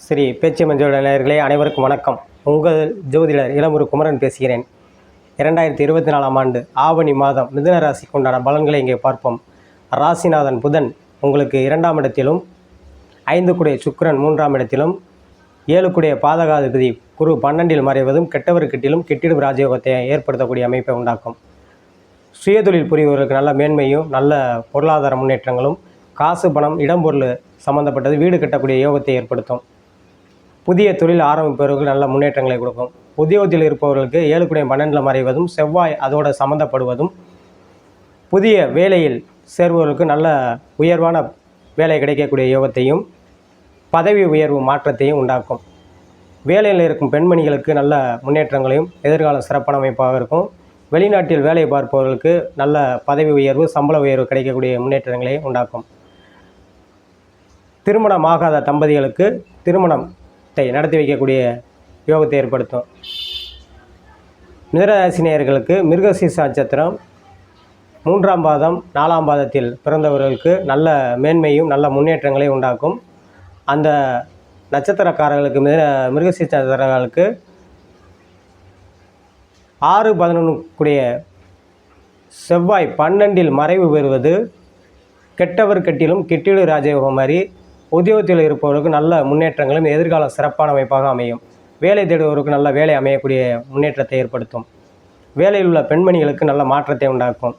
ஸ்ரீ பேச்சியம்மன் ஜோதிட நேயர்களே அனைவருக்கும் வணக்கம். உங்கள் ஜோதிடர் இளமுரு குமரன் பேசுகிறேன். 2024 ஆண்டு ஆவணி மாதம் மிதுன ராசிக்கு உண்டான பலன்களை இங்கே பார்ப்போம். ராசிநாதன் புதன் உங்களுக்கு 2ஆம் இடத்திலும், 5 கூடிய சுக்கிரன் 3ஆம் இடத்திலும், 7 கூடிய பாதகாதிபதி குரு 12இல் மறைவதும் கெட்டவர் கிட்டிலும் கெட்டிடும் ராஜயோகத்தை ஏற்படுத்தக்கூடிய அமைப்பை உண்டாக்கும். சுயதொழில் புரிபவர்களுக்கு நல்ல மேன்மையும் நல்ல பொருளாதார முன்னேற்றங்களும், காசு பணம் இடம்பொருள் சம்மந்தப்பட்டது வீடு கட்டக்கூடிய யோகத்தை ஏற்படுத்தும். புதிய தொழில் ஆரம்பிப்பவர்களுக்கு நல்ல முன்னேற்றங்களை கொடுக்கும். உத்தியோகத்தில் இருப்பவர்களுக்கு 7 கூடிய 12இல் மறைவதும் செவ்வாய் அதோடு சம்மந்தப்படுவதும் புதிய வேலையில் சேர்பவர்களுக்கு நல்ல உயர்வான வேலை கிடைக்கக்கூடிய யோகத்தையும் பதவி உயர்வு மாற்றத்தையும் உண்டாக்கும். வேலையில் இருக்கும் பெண்மணிகளுக்கு நல்ல முன்னேற்றங்களையும் எதிர்காலம் சிறப்பான அமைப்பாக இருக்கும். வெளிநாட்டில் வேலை பார்ப்பவர்களுக்கு நல்ல பதவி உயர்வு சம்பள உயர்வு கிடைக்கக்கூடிய முன்னேற்றங்களையும் உண்டாக்கும். திருமணமாகாத தம்பதிகளுக்கு திருமணத்தை நடத்தி வைக்கக்கூடிய யோகத்தை ஏற்படுத்தும். மிதுனராசினியர்களுக்கு மிருகசீரிஷ நட்சத்திரம் 3ஆம் பாதம் 4ஆம் பாதத்தில் பிறந்தவர்களுக்கு நல்ல மேன்மையும் நல்ல முன்னேற்றங்களையும் உண்டாக்கும். அந்த நட்சத்திரக்காரர்களுக்கு மிருகசீரிஷ நட்சத்திரங்களுக்கு 6-11 கூடிய செவ்வாய் 12இல் மறைவு பெறுவது கெட்டவர் கெட்டிலும் கெட்டிடு ராஜயோகம் மாதிரி உத்தியோகத்தில் இருப்பவர்களுக்கு நல்ல முன்னேற்றங்களும் எதிர்காலம் சிறப்பான அமைப்பாக அமையும். வேலை தேடுபவருக்கு நல்ல வேலை அமையக்கூடிய முன்னேற்றத்தை ஏற்படுத்தும். வேலையில் உள்ள பெண்மணிகளுக்கு நல்ல மாற்றத்தை உண்டாக்கும்.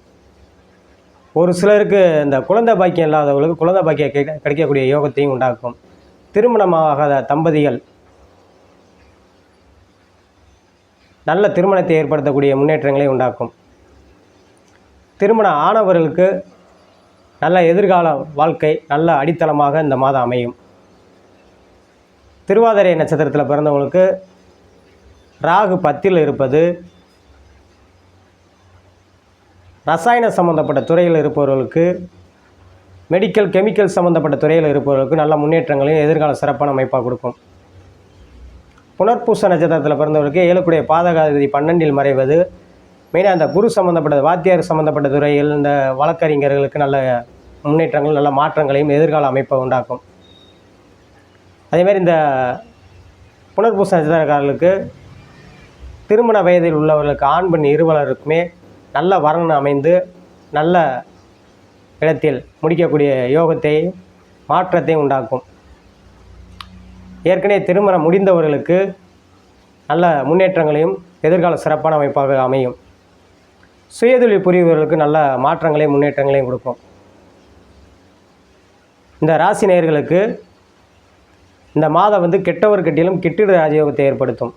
ஒரு சிலருக்கு இந்த குழந்தை பாக்கியம் இல்லாதவர்களுக்கு குழந்தை பாக்கியம் கிடைக்கக்கூடிய யோகத்தையும் உண்டாக்கும். திருமணமாகாத தம்பதிகள் நல்ல திருமணத்தை ஏற்படுத்தக்கூடிய முன்னேற்றங்களை உண்டாக்கும். திருமணம் ஆனவர்களுக்கு நல்ல எதிர்கால வாழ்க்கை நல்ல அடித்தளமாக இந்த மாதம் அமையும். திருவாதிரை நட்சத்திரத்தில் பிறந்தவங்களுக்கு ராகு 10இல் இருப்பது ரசாயன சம்மந்தப்பட்ட துறையில் இருப்பவர்களுக்கு மெடிக்கல் கெமிக்கல் சம்மந்தப்பட்ட துறையில் இருப்பவர்களுக்கு நல்ல முன்னேற்றங்களையும் எதிர்கால சிறப்பான அமைப்பாக கொடுக்கும். புனர்பூச நட்சத்திரத்தில் பிறந்தவர்களுக்கு 7 கூடிய பாதகாதிபதி 12இல் மறைவது மெயினாக அந்த குரு சம்மந்தப்பட்ட வாத்தியார் சம்மந்தப்பட்ட துறையில் இந்த வழக்கறிஞர்களுக்கு நல்ல முன்னேற்றங்கள் நல்ல மாற்றங்களையும் எதிர்கால அமைப்பை உண்டாக்கும். அதேமாதிரி இந்த புனர்பூச நட்சத்திரக்காரர்களுக்கு திருமண வயதில் உள்ளவர்களுக்கு ஆண் பெண் இருவருக்குமே நல்ல வரன் அமைந்து நல்ல இடத்தில் முடிக்கக்கூடிய யோகத்தை மாற்றத்தை உண்டாக்கும். ஏற்கனவே திருமணம் முடிந்தவர்களுக்கு நல்ல முன்னேற்றங்களையும் எதிர்கால சிறப்பான அமைப்பாக அமையும். சுயதொழில் புரிபவர்களுக்கு நல்ல மாற்றங்களையும் முன்னேற்றங்களையும் கொடுக்கும். இந்த ராசி நேயர்களுக்கு இந்த மாதம் கெட்டவர் கெட்டிலும் கெட்டிட ராஜயோகத்தை ஏற்படுத்தும்.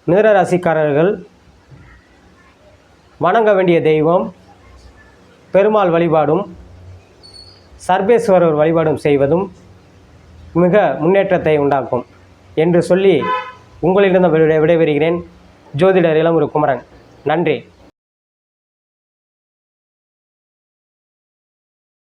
மிதுன ராசிக்காரர்கள் வணங்க வேண்டிய தெய்வம் பெருமாள் வழிபாடும் சர்வேஸ்வரர் வழிபாடும் செய்வதும் மிக முன்னேற்றத்தை உண்டாக்கும் என்று சொல்லி உங்களிடம் விடைபெறுகிறேன். ஜோதிடர் இளமுரு குமரன். நன்றி.